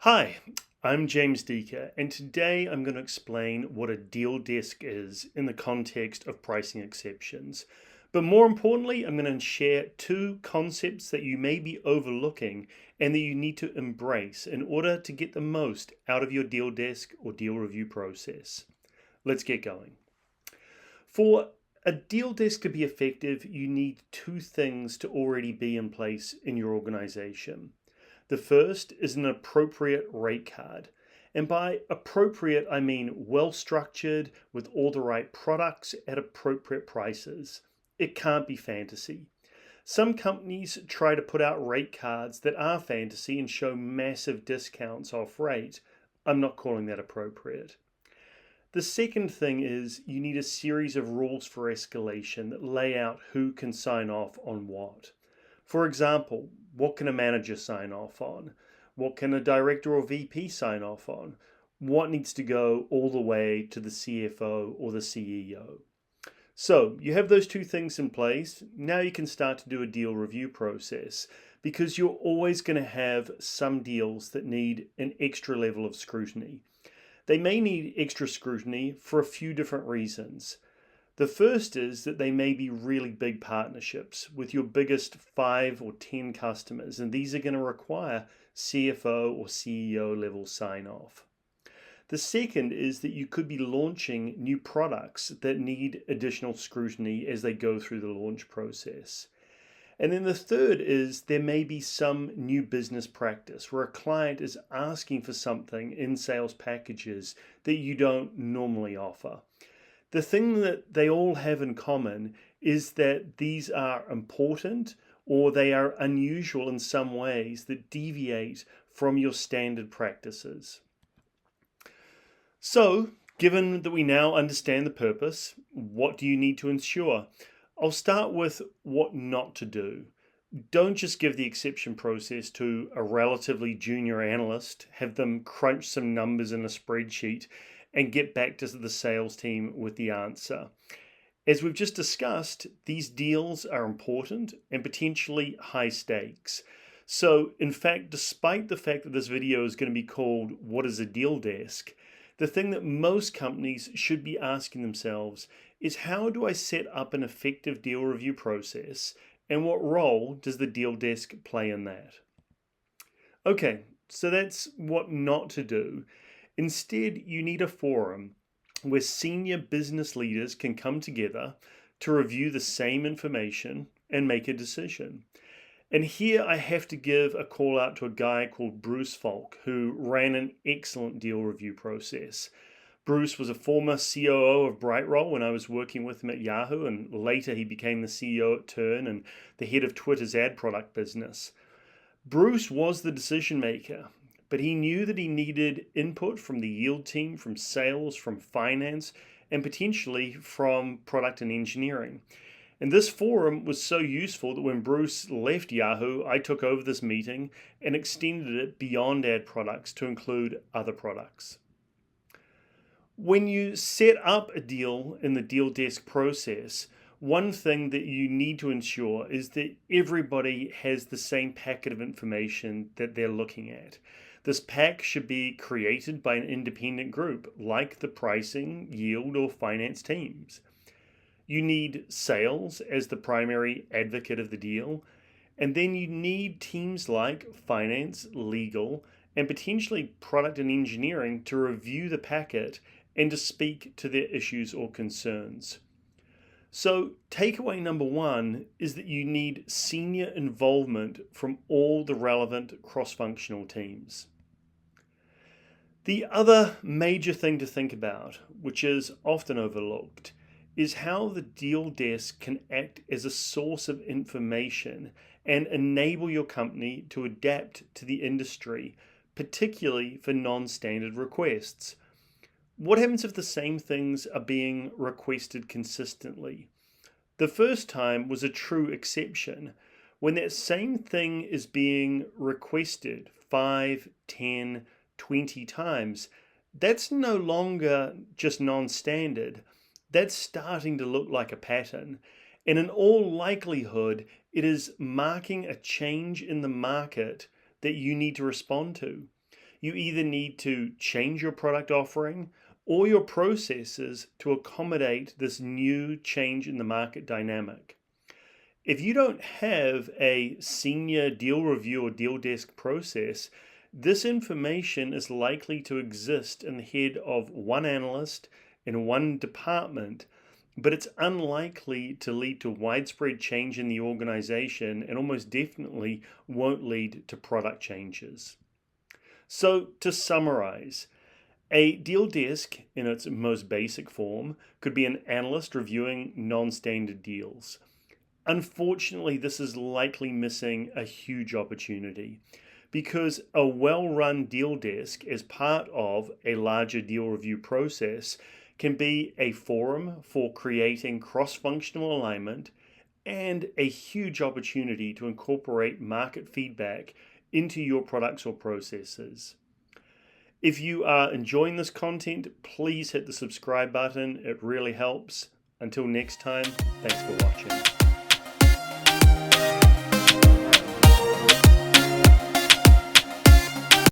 Hi, I'm James Deaker, and today I'm going to explain what a deal desk is in the context of pricing exceptions. But more importantly, I'm going to share two concepts that you may be overlooking and that you need to embrace in order to get the most out of your deal desk or deal review process. Let's get going. For a deal desk to be effective, you need two things to already be in place in your organization. The first is an appropriate rate card. And by appropriate, I mean well structured with all the right products at appropriate prices. It can't be fantasy. Some companies try to put out rate cards that are fantasy and show massive discounts off rate. I'm not calling that appropriate. The second thing is you need a series of rules for escalation that lay out who can sign off on what. For example, what can a manager sign off on? What can a director or VP sign off on? What needs to go all the way to the CFO or the CEO? So you have those two things in place. Now you can start to do a deal review process because you're always going to have some deals that need an extra level of scrutiny. They may need extra scrutiny for a few different reasons. The first is that they may be really big partnerships with your biggest 5 or 10 customers, and these are going to require CFO or CEO level sign off. The second is that you could be launching new products that need additional scrutiny as they go through the launch process. And then the third is there may be some new business practice where a client is asking for something in sales packages that you don't normally offer. The thing that they all have in common is that these are important or they are unusual in some ways that deviate from your standard practices. So, given that we now understand the purpose, what do you need to ensure? I'll start with what not to do. Don't just give the exception process to a relatively junior analyst, have them crunch some numbers in a spreadsheet, and get back to the sales team with the answer. As we've just discussed, these deals are important and potentially high stakes. So, in fact, despite the fact that this video is going to be called What is a Deal Desk?, the thing that most companies should be asking themselves is how do I set up an effective deal review process and what role does the deal desk play in that? Okay, so that's what not to do. Instead, you need a forum where senior business leaders can come together to review the same information and make a decision. And here I have to give a call out to a guy called Bruce Falk, who ran an excellent deal review process. Bruce was a former COO of Brightroll when I was working with him at Yahoo, and later he became the CEO at Turn and the head of Twitter's ad product business. Bruce was the decision maker, but he knew that he needed input from the yield team, from sales, from finance, and potentially from product and engineering. And this forum was so useful that when Bruce left Yahoo, I took over this meeting and extended it beyond ad products to include other products. When you set up a deal in the deal desk process, one thing that you need to ensure is that everybody has the same packet of information that they're looking at. This pack should be created by an independent group, like the pricing, yield, or finance teams. You need sales as the primary advocate of the deal, and then you need teams like finance, legal, and potentially product and engineering to review the packet and to speak to their issues or concerns. So, takeaway number one is that you need senior involvement from all the relevant cross-functional teams. The other major thing to think about, which is often overlooked, is how the deal desk can act as a source of information and enable your company to adapt to the industry, particularly for non-standard requests. What happens if the same things are being requested consistently? The first time was a true exception. When that same thing is being requested 5, 10, 20 times, that's no longer just non-standard. That's starting to look like a pattern. And in all likelihood, it is marking a change in the market that you need to respond to. You either need to change your product offering or your processes to accommodate this new change in the market dynamic. If you don't have a senior deal review or deal desk process, this information is likely to exist in the head of one analyst in one department, but it's unlikely to lead to widespread change in the organization and almost definitely won't lead to product changes. So, to summarize, a deal desk in its most basic form could be an analyst reviewing non-standard deals. Unfortunately, this is likely missing a huge opportunity because a well-run deal desk as part of a larger deal review process can be a forum for creating cross-functional alignment and a huge opportunity to incorporate market feedback into your products or processes. If you are enjoying this content, please hit the subscribe button. It really helps. Until next time, thanks for watching.